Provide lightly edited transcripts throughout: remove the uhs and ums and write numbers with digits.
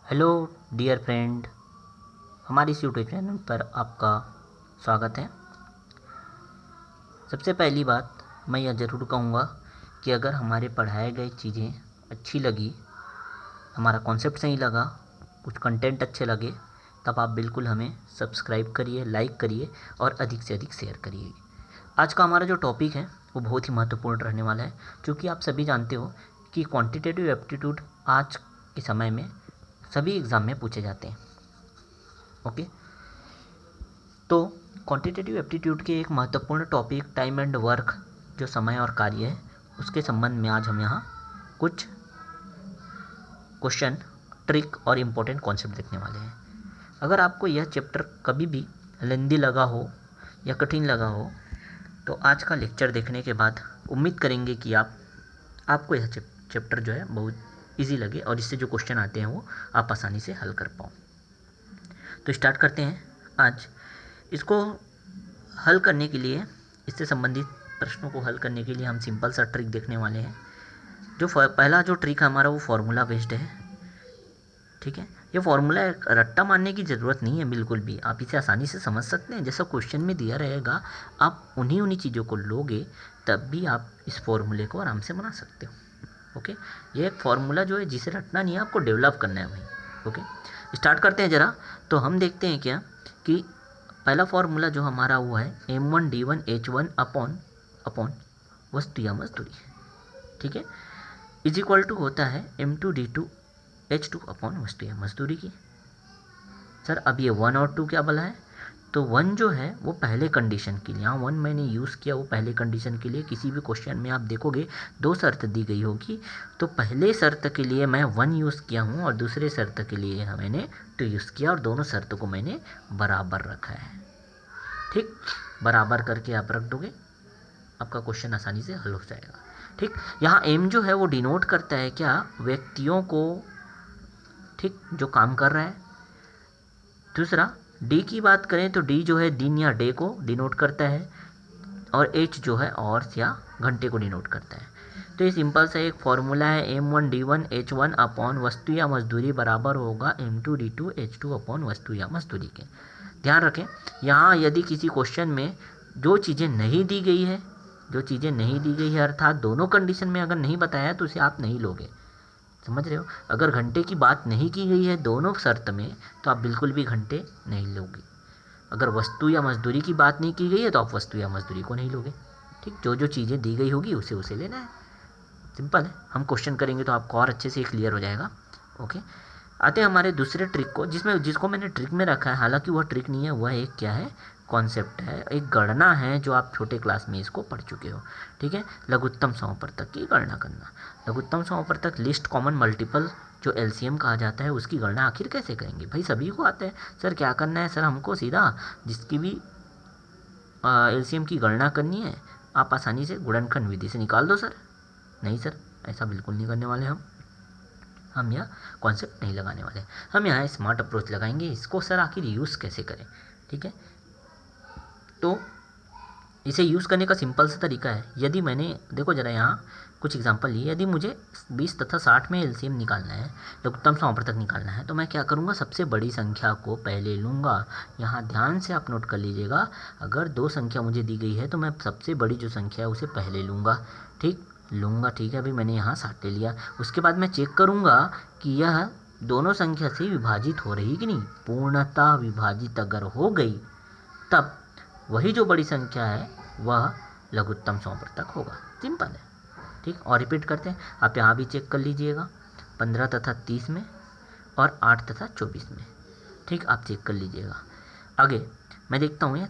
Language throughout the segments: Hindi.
हेलो डियर फ्रेंड, हमारे इस यूट्यूब चैनल पर आपका स्वागत है। सबसे पहली बात मैं यह ज़रूर कहूँगा कि अगर हमारे पढ़ाए गए चीज़ें अच्छी लगी, हमारा कॉन्सेप्ट सही लगा, कुछ कंटेंट अच्छे लगे, तब आप बिल्कुल हमें सब्सक्राइब करिए, लाइक करिए और अधिक से अधिक शेयर करिए। आज का हमारा जो टॉपिक है वो बहुत ही महत्वपूर्ण रहने वाला है, क्योंकि आप सभी जानते हो कि क्वांटिटेटिव एप्टीट्यूड आज के समय में सभी एग्ज़ाम में पूछे जाते हैं। ओके, तो क्वांटिटेटिव एप्टीट्यूड के एक महत्वपूर्ण टॉपिक टाइम एंड वर्क, जो समय और कार्य है, उसके संबंध में आज हम यहाँ कुछ क्वेश्चन, ट्रिक और इम्पोर्टेंट कॉन्सेप्ट देखने वाले हैं। अगर आपको यह चैप्टर कभी भी लेंदी लगा हो या कठिन लगा हो, तो आज का लेक्चर देखने के बाद उम्मीद करेंगे कि आपको यह चैप्टर जो है बहुत इजी लगे और इससे जो क्वेश्चन आते हैं वो आप आसानी से हल कर पाओ। तो स्टार्ट करते हैं। आज इसको हल करने के लिए, इससे संबंधित प्रश्नों को हल करने के लिए हम सिंपल सा ट्रिक देखने वाले हैं। जो पहला जो ट्रिक हमारा वो फार्मूला बेस्ड है। ठीक है, ये फार्मूला रट्टा मारने की ज़रूरत नहीं है बिल्कुल भी, आप इसे आसानी से समझ सकते हैं। जैसा क्वेश्चन में दिया रहेगा आप उन्हीं चीज़ों को लोगे, तब भी आप इस फॉर्मूले को आराम से बना सकते हो। ओके, ये एक फार्मूला जो है जिसे रटना नहीं है, आपको डेवलप करना है भाई। ओके, स्टार्ट करते हैं ज़रा। तो हम देखते हैं क्या कि पहला फार्मूला जो हमारा वो है M1D1H1 अपॉन वस्तु या मजदूरी। ठीक है, इज इक्वल टू होता है M2D2H2 अपॉन वस्तु या मजदूरी की। सर अब ये 1 और 2 क्या बोला है? तो 1 जो है वो पहले कंडीशन के लिए, यहाँ 1 मैंने यूज़ किया वो पहले कंडीशन के लिए। किसी भी क्वेश्चन में आप देखोगे 2 शर्त दी गई होगी, तो पहले शर्त के लिए मैं 1 यूज़ किया हूँ और दूसरे शर्त के लिए मैंने 2 यूज़ किया, और दोनों शर्तों को मैंने बराबर रखा है। ठीक, बराबर करके आप रख दोगे, आपका क्वेश्चन आसानी से हल हो जाएगा। ठीक, यहाँ एम जो है वो डिनोट करता है क्या? व्यक्तियों को, ठीक, जो काम कर रहा है। दूसरा डी की बात करें तो डी जो है दिन या डे को डिनोट करता है, और एच जो है आवर्स या घंटे को डिनोट करता है। तो ये सिंपल सा एक फॉर्मूला है, M1D1H1 अपॉन वस्तु या मजदूरी बराबर होगा M2D2H2 अपॉन वस्तु या मजदूरी के। ध्यान रखें, यहाँ यदि किसी क्वेश्चन में जो चीज़ें नहीं दी गई है, अर्थात दोनों कंडीशन में अगर नहीं बताया है, तो उसे आप नहीं लोगे। समझ रहे हो? अगर घंटे की बात नहीं की गई है दोनों शर्त में, तो आप बिल्कुल भी घंटे नहीं लोगे। अगर वस्तु या मजदूरी की बात नहीं की गई है तो आप वस्तु या मजदूरी को नहीं लोगे। ठीक, जो चीज़ें दी गई होगी उसे लेना है। सिंपल है, हम क्वेश्चन करेंगे तो आपको और अच्छे से क्लियर हो जाएगा। ओके, आते हैं हमारे दूसरे ट्रिक को, जिसको मैंने ट्रिक में रखा है। हालांकि वह ट्रिक नहीं है, वह एक क्या है, कॉन्सेप्ट है, एक गणना है, जो आप छोटे क्लास में इसको पढ़ चुके हो। ठीक है, लघुत्तम समापवर्तक की गणना करना। लघुत्तम समापवर्तक लिस्ट कॉमन मल्टीपल जो LCM कहा जाता है, उसकी गणना आखिर कैसे करेंगे? भाई सभी को आता है। सर क्या करना है? सर हमको सीधा जिसकी भी LCM की गणना करनी है, आप आसानी से गुणनखंड विधि से निकाल दो। सर नहीं सर, ऐसा बिल्कुल नहीं करने वाले हम यह कॉन्सेप्ट नहीं लगाने वाले। हम यहाँ स्मार्ट अप्रोच लगाएंगे। इसको सर आखिर यूज़ कैसे करें? ठीक है, तो इसे यूज़ करने का सिंपल सा तरीका है। यदि मैंने, देखो ज़रा यहाँ कुछ एग्जांपल लिए, यदि मुझे 20 तथा 60 में LCM निकालना है, लघुत्तम समापवर्तक निकालना है, तो मैं क्या करूँगा? सबसे बड़ी संख्या को पहले लूँगा। यहाँ ध्यान से आप नोट कर लीजिएगा, अगर 2 संख्या मुझे दी गई है तो मैं सबसे बड़ी जो संख्या है उसे पहले लूँगा। ठीक है, अभी मैंने यहाँ 60 ले लिया। उसके बाद मैं चेक करूँगा कि यह दोनों संख्या से विभाजित हो रही कि नहीं। पूर्णतः विभाजित अगर हो गई, तब वही जो बड़ी संख्या है वह लघुत्तम समापवर्तक होगा। सिंपल है। ठीक, और रिपीट करते हैं, आप यहाँ भी चेक कर लीजिएगा, 15 तथा 30 में और 8 तथा 24 में। ठीक, आप चेक कर लीजिएगा। आगे मैं देखता हूँ,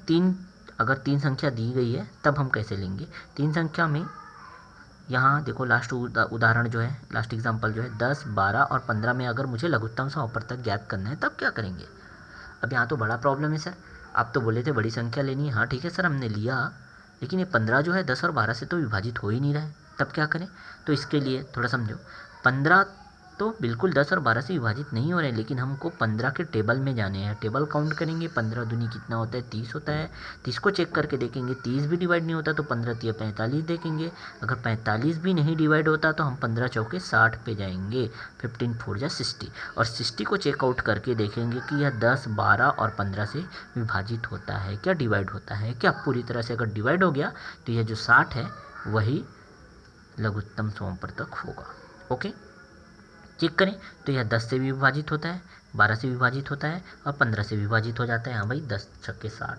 अगर 3 संख्या दी गई है तब हम कैसे लेंगे? 3 संख्या में यहाँ देखो, लास्ट उदाहरण जो है, लास्ट एग्जाम्पल जो है 10, 12 और 15 में अगर मुझे लघुत्तम समापवर्तक ज्ञात करना है, तब क्या करेंगे? अब यहाँ तो बड़ा प्रॉब्लम है सर, आप तो बोले थे बड़ी संख्या लेनी है। हाँ ठीक है सर, हमने लिया, लेकिन ये 15 जो है 10 और 12 से तो विभाजित हो ही नहीं रहा है, तब क्या करें? तो इसके लिए थोड़ा समझो, 15 तो बिल्कुल 10 और 12 से विभाजित नहीं हो रहे हैं, लेकिन हमको 15 के टेबल में जाने हैं। टेबल काउंट करेंगे, 15 दूनी कितना होता है, 30 होता है। 30 को चेक करके देखेंगे, 30 भी डिवाइड नहीं होता तो 15 तिया 45 देखेंगे। अगर 45 भी नहीं डिवाइड होता तो हम 15 चौके 60 पे जाएंगे। 15 4 जा 60, और 60 को चेकआउट करके देखेंगे कि यह 10, 12 और 15 से विभाजित होता है क्या, डिवाइड होता है क्या। पूरी तरह से अगर डिवाइड हो गया तो यह जो 60 है वही लघुत्तम समवर्तक होगा। ओके, चेक करें तो यह 10 से भी विभाजित होता है, 12 से विभाजित होता है और 15 से विभाजित हो जाता है। हाँ भाई, 10 छक्के 60,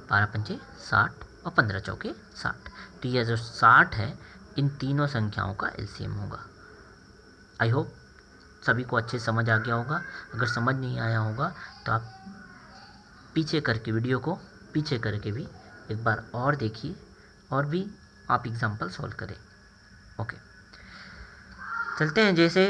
12 पंचे 60 और 15 चौके 60। तो यह जो 60 है इन तीनों संख्याओं का एलसीएम होगा। आई होप सभी को अच्छे समझ आ गया होगा। अगर समझ नहीं आया होगा तो आप पीछे करके वीडियो को पीछे करके भी एक बार और देखिए और भी आप एग्जाम्पल सॉल्व करें। ओके, चलते हैं। जैसे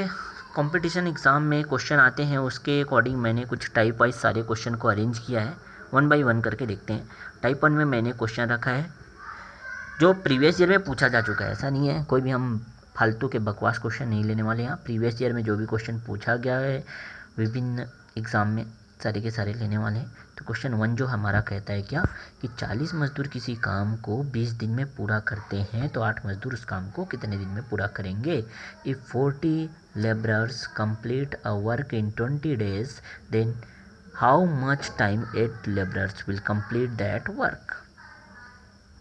कंपटीशन एग्ज़ाम में क्वेश्चन आते हैं उसके अकॉर्डिंग मैंने कुछ टाइप वाइज सारे क्वेश्चन को अरेंज किया है। 1 बाय 1 करके देखते हैं। टाइप 1 में मैंने क्वेश्चन रखा है जो प्रीवियस ईयर में पूछा जा चुका है। ऐसा नहीं है कोई भी हम फालतू के बकवास क्वेश्चन नहीं लेने वाले हैं। प्रीवियस ईयर में जो भी क्वेश्चन पूछा गया है विभिन्न एग्ज़ाम में सारे के सारे लेने वाले हैं। तो क्वेश्चन 1 जो हमारा कहता है क्या कि 40 मजदूर किसी काम को 20 दिन में पूरा करते हैं तो 8 मजदूर उस काम को कितने दिन में पूरा करेंगे। If 40 laborers complete a work in 20 days then how much time 8 laborers will complete that work।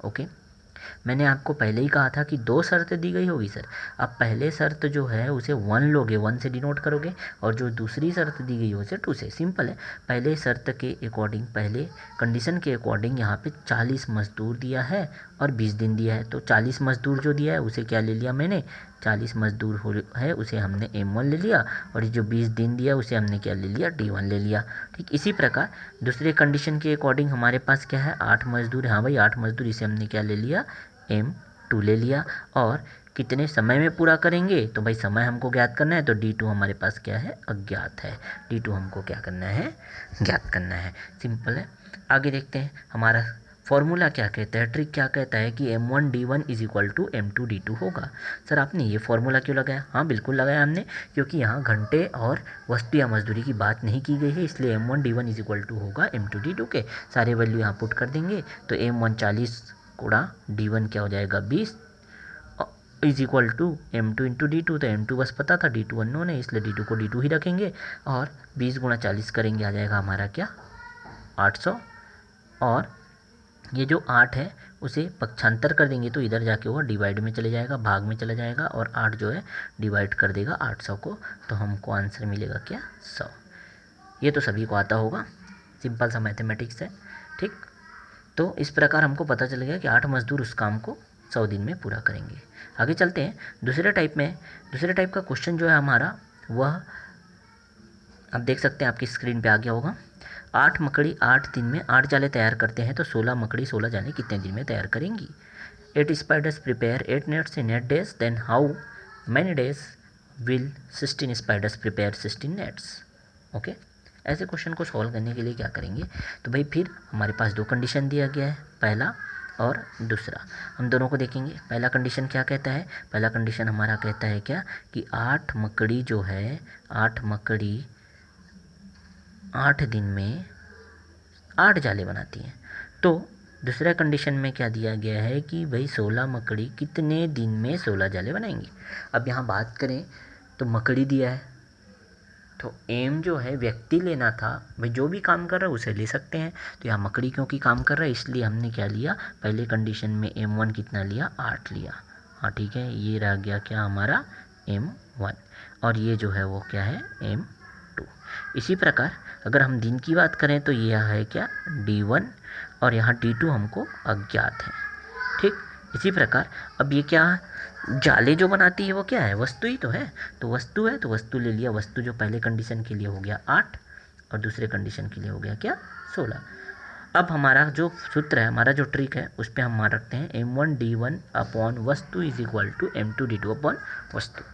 Okay, मैंने आपको पहले ही कहा था कि 2 शर्त दी गई होगी सर। अब पहले शर्त जो है उसे 1 लोगे, 1 से डिनोट करोगे, और जो दूसरी शर्त दी गई है उसे 2 से। सिंपल है। पहले शर्त के अकॉर्डिंग, पहले कंडीशन के अकॉर्डिंग यहाँ पे 40 मजदूर दिया है और 20 दिन दिया है। तो 40 मजदूर जो दिया है उसे क्या ले लिया मैंने, 40 मजदूर है उसे हमने M1 ले लिया, और ये जो 20 दिन दिया उसे हमने क्या ले लिया, D1 ले लिया। ठीक इसी प्रकार दूसरे कंडीशन के अकॉर्डिंग हमारे पास क्या है, 8 मजदूर। हाँ भाई 8 मजदूर, इसे हमने क्या ले लिया, M2 ले लिया। और कितने समय में पूरा करेंगे, तो भाई समय हमको ज्ञात करना है तो D2 हमारे पास क्या है, अज्ञात है। D2 हमको क्या करना है, ज्ञात करना है। सिंपल है। आगे देखते हैं हमारा फॉर्मूला क्या कहता है, ट्रिक क्या कहता है कि M1 D1 is equal to M2 D2 होगा। सर आपने ये फॉर्मूला क्यों लगाया, हाँ बिल्कुल लगाया हमने, क्योंकि यहाँ घंटे और वस्तु या मजदूरी की बात नहीं की गई है, इसलिए M1 D1 is equal to होगा M2 D2 के। सारे वैल्यू यहाँ पुट कर देंगे तो M1 40 गुणा D1 क्या हो जाएगा 20 is equal to M2 into D2। तो M2 बस पता था, D2 अननोन है, इसलिए D2 को D2 ही रखेंगे, और 20 गुणा 40 करेंगे आ जाएगा हमारा क्या 800। और ये जो 8 है उसे पक्षांतर कर देंगे तो इधर जाके वो डिवाइड में चले जाएगा, भाग में चला जाएगा, और 8 जो है डिवाइड कर देगा 800 को, तो हमको आंसर मिलेगा क्या 100। ये तो सभी को आता होगा, सिंपल सा मैथमेटिक्स है। ठीक, तो इस प्रकार हमको पता चल गया कि 8 मजदूर उस काम को 100 दिन में पूरा करेंगे। आगे चलते हैं दूसरे टाइप में। दूसरे टाइप का क्वेश्चन जो है हमारा वह आप देख सकते हैं, आपकी स्क्रीन पे आ गया होगा। 8 मकड़ी 8 दिन में 8 जाले तैयार करते हैं तो 16 मकड़ी 16 जाले कितने दिन में तैयार करेंगी। 8 spiders prepare 8 nets in 8 days, then how many days will 16 spiders prepare 16 nets. Okay, ऐसे क्वेश्चन को सॉल्व करने के लिए क्या करेंगे, तो भाई फिर हमारे पास 2 कंडीशन दिया गया है, पहला और दूसरा। हम दोनों को देखेंगे। पहला कंडीशन क्या कहता है, पहला कंडीशन हमारा कहता है क्या कि 8 मकड़ी जो है, 8 मकड़ी 8 दिन में 8 जाले बनाती हैं। तो दूसरा कंडीशन में क्या दिया गया है कि भाई 16 मकड़ी कितने दिन में 16 जाले बनाएंगी। अब यहाँ बात करें तो मकड़ी दिया है, तो एम जो है व्यक्ति लेना था, भाई जो भी काम कर रहा है उसे ले सकते हैं। तो यहाँ मकड़ी क्योंकि काम कर रहा है इसलिए हमने क्या लिया, पहले कंडीशन में M1 कितना लिया, 8 लिया। हाँ ठीक है, ये रह गया क्या हमारा M1, और ये जो है वो क्या है M2। इसी प्रकार अगर हम दिन की बात करें तो यह है क्या D1, और यहाँ D2 हमको अज्ञात है। ठीक, इसी प्रकार अब ये क्या जाले जो बनाती है वो क्या है, वस्तु ही तो है। तो वस्तु है तो वस्तु ले लिया, वस्तु जो पहले कंडीशन के लिए हो गया 8 और दूसरे कंडीशन के लिए हो गया क्या 16। अब हमारा जो सूत्र है, हमारा जो ट्रिक है उस पर हम मान रखते हैं M1 D1 अपॉन वस्तु is equal to M2 D2 upon वस्तु।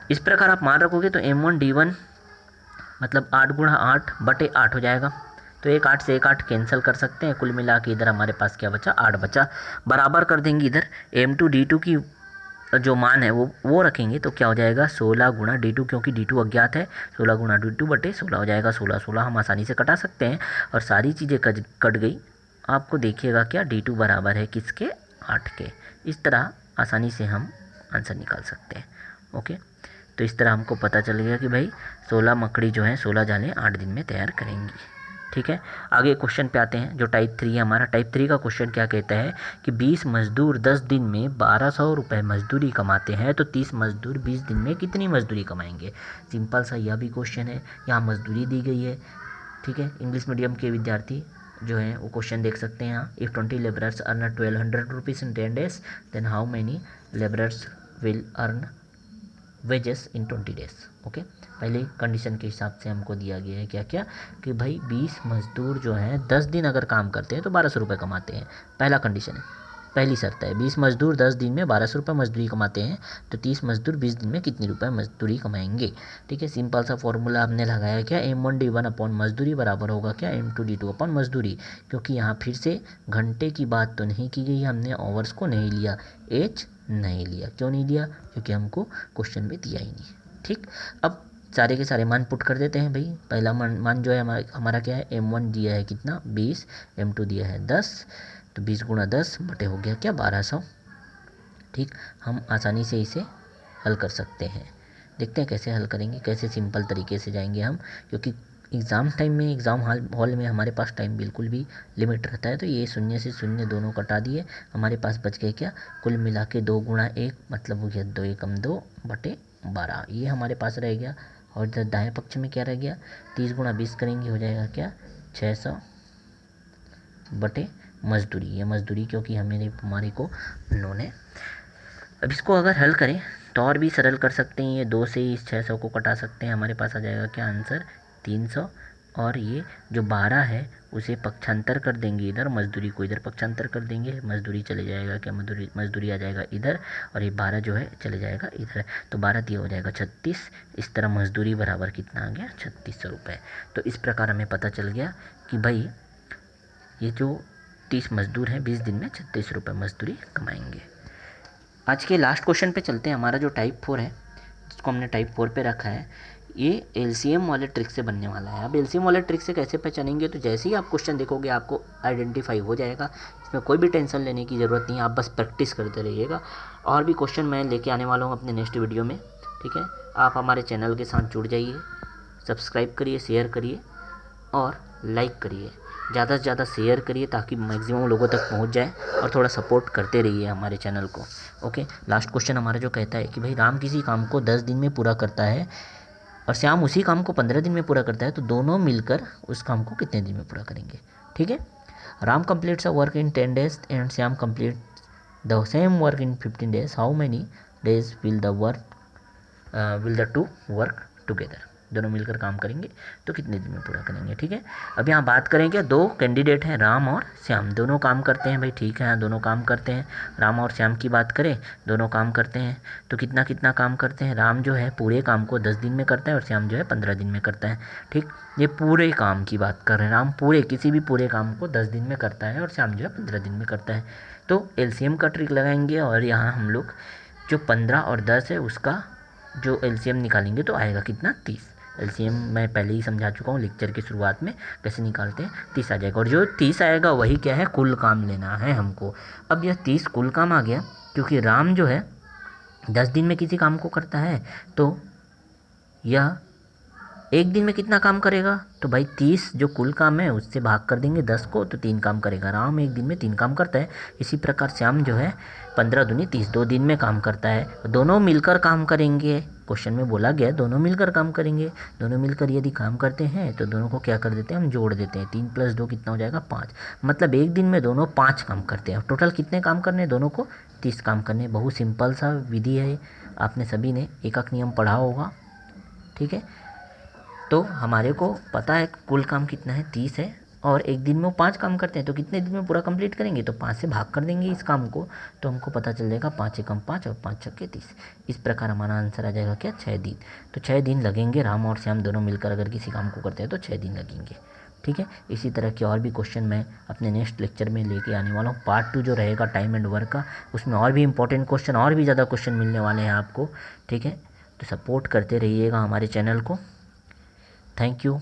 इस प्रकार आप मान रखोगे तो M1 D1 मतलब 8 गुणा 8 बटे 8 हो जाएगा। तो एक 8 से एक 8 कैंसिल कर सकते हैं, कुल मिला के इधर हमारे पास क्या बचा, 8 बचा। बराबर कर देंगे इधर M2 D2 की जो मान है वो रखेंगे तो क्या हो जाएगा 16 गुणा D2, क्योंकि D2 अज्ञात है, 16 गुणा D2 बटे 16 हो जाएगा 16, 16 हम आसानी से कटा सकते हैं और सारी चीज़ें कट गई। आपको देखिएगा क्या D2 बराबर है किसके, 8 के। इस तरह आसानी से हम आंसर निकाल सकते हैं। ओके, तो इस तरह हमको पता चल गया कि भाई 16 मकड़ी जो है 16 जाले 8 दिन में तैयार करेंगी। ठीक है, आगे क्वेश्चन पे आते हैं जो टाइप 3 है हमारा। टाइप 3 का क्वेश्चन क्या कहता है कि 20 मजदूर 10 दिन में 1200 रुपये मजदूरी कमाते हैं तो 30 मजदूर 20 दिन में कितनी मजदूरी कमाएंगे। सिंपल सा यह भी क्वेश्चन है, यहाँ मजदूरी दी गई है। ठीक है, इंग्लिश मीडियम के विद्यार्थी जो है वो क्वेश्चन देख सकते हैं यहाँ। If 20 labourers earn 1200 rupees in 10 days then how many labourers will earn wages in 20 days। Okay, पहले कंडीशन के हिसाब से हमको दिया गया है क्या क्या कि भाई 20 मजदूर जो हैं 10 दिन अगर काम करते हैं तो 1200 रुपये कमाते हैं। पहला कंडीशन है, पहली शर्त है 20 मजदूर 10 दिन में 1200 रुपये मजदूरी कमाते हैं तो 30 मजदूर 20 दिन में कितनी रुपये मजदूरी कमाएंगे। ठीक है, सिंपल सा फॉर्मूला हमने लगाया क्या, M1D1 अपॉन मजदूरी बराबर होगा क्या M2D2 अपॉन मजदूरी, क्योंकि यहाँ फिर से घंटे की बात तो नहीं की गई, हमने आवर्स को नहीं लिया, एच नहीं लिया। क्यों नहीं लिया, क्योंकि हमको क्वेश्चन में दिया ही नहीं। ठीक, अब सारे के सारे मान पुट कर देते हैं भाई। पहला मान जो है हमारा क्या है, M1 दिया है कितना 20, M2 दिया है 10, तो 20 गुणा 10 बटे हो गया क्या 1200। ठीक, हम आसानी से इसे हल कर सकते हैं। देखते हैं कैसे हल करेंगे, कैसे सिंपल तरीके से जाएंगे हम, क्योंकि एग्ज़ाम टाइम में एग्ज़ाम हॉल में हमारे पास टाइम बिल्कुल भी लिमिट रहता है। तो ये शून्य से शून्य दोनों कटा दिए, हमारे पास बच गए क्या, कुल मिला के 2 गुणा 1 मतलब हो गया 2 एकम 2 बटे 12, ये हमारे पास रह गया। और इधर दाएं पक्ष में क्या रह गया, 30 गुणा 20 करेंगे हो जाएगा क्या 600 बटे मजदूरी, ये मजदूरी क्योंकि हमारे को नोन है। अब इसको अगर हल करें तो और भी सरल कर सकते हैं, ये 2 से इस 600 को कटा सकते हैं, हमारे पास आ जाएगा क्या आंसर 300। और ये जो 12 है उसे पक्षांतर कर देंगे इधर, मजदूरी को इधर पक्षांतर कर देंगे, मजदूरी चले जाएगा क्या, मजदूरी आ जाएगा इधर और ये 12 जो है चले जाएगा इधर, तो 12 दिया हो जाएगा 36। इस तरह मजदूरी बराबर कितना आ गया 3600 रुपये। तो इस प्रकार हमें पता चल गया कि भाई ये जो 30 मजदूर हैं 20 दिन में 36 रुपये मजदूरी कमाएंगे। आज के लास्ट क्वेश्चन पे चलते हैं। हमारा जो टाइप 4 है जिसको हमने टाइप 4 पे रखा है, ये LCM वाले ट्रिक से बनने वाला है। अब LCM वाले ट्रिक से कैसे पहचानेंगे, तो जैसे ही आप क्वेश्चन देखोगे आपको आइडेंटिफाई हो जाएगा, इसमें कोई भी टेंशन लेने की ज़रूरत नहीं है, आप बस प्रैक्टिस करते रहिएगा। और भी क्वेश्चन मैं लेके आने वाला हूँ अपने नेक्स्ट वीडियो में। ठीक है, आप हमारे चैनल के साथ जुड़ जाइए, सब्सक्राइब करिए, शेयर करिए और लाइक करिए, ज़्यादा से ज़्यादा शेयर करिए ताकि मैक्सिमम लोगों तक पहुंच जाए और थोड़ा सपोर्ट करते रहिए हमारे चैनल को। ओके, लास्ट क्वेश्चन हमारा जो कहता है कि भाई राम किसी काम को 10 दिन में पूरा करता है और श्याम उसी काम को 15 दिन में पूरा करता है तो दोनों मिलकर उस काम को कितने दिन में पूरा करेंगे। ठीक है, Ram completes a work in 10 days and Shyam complete the same work in 15 days, how many days will the two work together. दोनों मिलकर काम करेंगे तो कितने दिन में पूरा करेंगे। ठीक है, अब यहाँ बात करें क्या, 2 कैंडिडेट हैं राम और श्याम, दोनों काम करते हैं भाई। ठीक है, दोनों काम करते हैं, राम और श्याम की बात करें दोनों काम करते हैं तो कितना कितना काम करते हैं। राम जो है पूरे काम को 10 दिन में करता है और श्याम जो है 15 दिन में करता है। ठीक, ये पूरे काम की बात कर रहे हैं, राम पूरे किसी भी पूरे काम को 10 दिन में करता है और श्याम जो है 15 दिन में करता है। तो LCM का ट्रिक लगाएंगे और यहाँ हम लोग जो 15 और 10 है उसका जो LCM निकालेंगे तो आएगा कितना 30। LCM मैं पहले ही समझा चुका हूँ लेक्चर की शुरुआत में कैसे निकालते हैं, 30 आ जाएगा। और जो 30 आएगा वही क्या है, कुल काम लेना है हमको। अब यह 30 कुल काम आ गया क्योंकि राम जो है 10 दिन में किसी काम को करता है तो यह एक दिन में कितना काम करेगा, तो भाई 30 जो कुल काम है उससे भाग कर देंगे 10 को तो 3 काम करेगा। राम एक दिन में 3 काम करता है। इसी प्रकार श्याम जो है 15 दूनी 30 2 दिन में काम करता है। दोनों मिलकर काम करेंगे, क्वेश्चन में बोला गया दोनों मिलकर काम करेंगे। दोनों मिलकर यदि काम करते हैं तो दोनों को क्या कर देते हैं, हम जोड़ देते हैं। 3 + 2 कितना हो जाएगा 5, मतलब एक दिन में दोनों 5 काम करते हैं। टोटल कितने काम करने, दोनों को 30 काम करने। बहुत सिंपल सा विधि है, आपने सभी ने एकक नियम पढ़ा होगा। ठीक है, तो हमारे को पता है कुल काम कितना है 30 है और एक दिन में वो 5 काम करते हैं तो कितने दिन में पूरा कंप्लीट करेंगे, तो 5 से भाग कर देंगे इस काम को तो हमको पता चल जाएगा 5 एकम 5 और 5 छक्के 30। इस प्रकार हमारा आंसर आ जाएगा क्या 6 दिन। तो 6 दिन लगेंगे, राम और श्याम दोनों मिलकर अगर किसी काम को करते हैं तो 6 दिन लगेंगे। ठीक है। इसी तरह के और भी क्वेश्चन मैं अपने नेक्स्ट लेक्चर में लेके आने वाला हूँ। पार्ट 2 जो रहेगा टाइम एंड वर्क का, उसमें और भी इंपॉर्टेंट क्वेश्चन, और भी ज़्यादा क्वेश्चन मिलने वाले हैं आपको, ठीक है। तो सपोर्ट करते रहिएगा हमारे चैनल को। Thank you.